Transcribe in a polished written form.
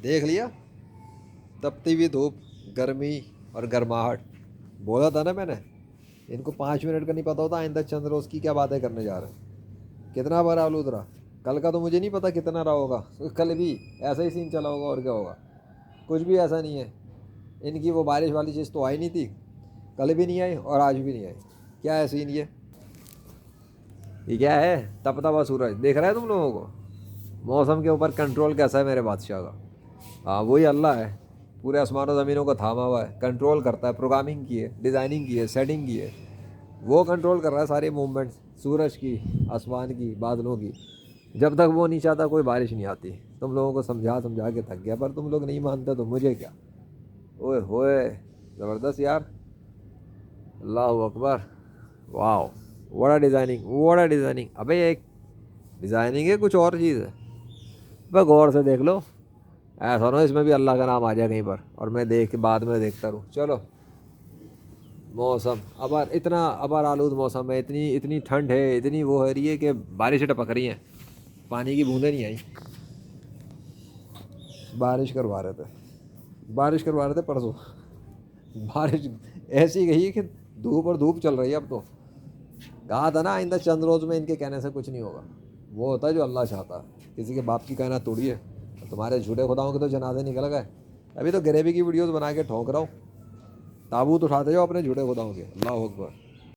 دیکھ لیا تپتی ہوئی دھوپ، گرمی اور گرماہٹ. بولا تھا نا میں نے، ان کو 5 منٹ کا نہیں پتا ہوتا آئندہ چند روز کی کیا باتیں کرنے جا رہے ہیں. کتنا بار آلود رہا کل کا تو مجھے نہیں پتا کتنا رہا ہوگا. کل بھی ایسا ہی سین چلا ہوگا اور کیا ہوگا. کچھ بھی ایسا نہیں ہے. ان کی وہ بارش والی چیز تو آئی نہیں تھی، کل بھی نہیں آئی اور آج بھی نہیں آئی. کیا ہے سین یہ کیا ہے؟ تپتا ہوا سورج دیکھ رہا ہے تم لوگوں کو. موسم کے اوپر کنٹرول کیسا ہے میرے بادشاہ کا؟ ہاں وہی اللہ ہے، پورے آسمان و زمینوں کو تھاما ہوا ہے، کنٹرول کرتا ہے. پروگرامنگ کی ہے، ڈیزائننگ کی ہے، سیٹنگ کی ہے. وہ کنٹرول کر رہا ہے سارے موومنٹس، سورج کی، آسمان کی، بادلوں کی. جب تک وہ نہیں چاہتا کوئی بارش نہیں آتی. تم لوگوں کو سمجھا سمجھا کے تھک گیا، پر تم لوگ نہیں مانتے تو مجھے کیا. اوئے ہوئے زبردست یار. اللہ اکبر. واو وڑا ڈیزائننگ، وڑا ڈیزائننگ. ابے ایک ڈیزائننگ ہے کچھ اور چیز ہے. بس غور سے دیکھ لو، ایسا نہ اس میں بھی اللہ کا نام آ جائے کہیں پر اور میں دیکھ کے بعد میں دیکھتا رہوں. چلو موسم ابار اتنا ابار آلود موسم ہے، اتنی ٹھنڈ ہے، اتنی وہ ہو رہی ہے کہ بارشیں ٹپک رہی ہیں، پانی کی بوندیں نہیں آئیں. بارش کروا رہے تھے پرسوں. بارش ایسی گئی کہ دھوپ اور دھوپ چل رہی ہے اب تو. کہا تھا نا آئندہ چند روز میں ان کے کہنے سے کچھ نہیں ہوگا. وہ ہوتا ہے جو اللہ چاہتا ہے. کسی کے باپ کی کائنات توڑی ہے. تمہارے جھوٹے خداؤں کے تو جنازے نکل گئے. ابھی تو گریوی کی ویڈیوز بنا کے ٹھونک رہا ہوں. تابوت اٹھاتے جاؤ اپنے جھوٹے خداؤں کے. اللہ اکبر.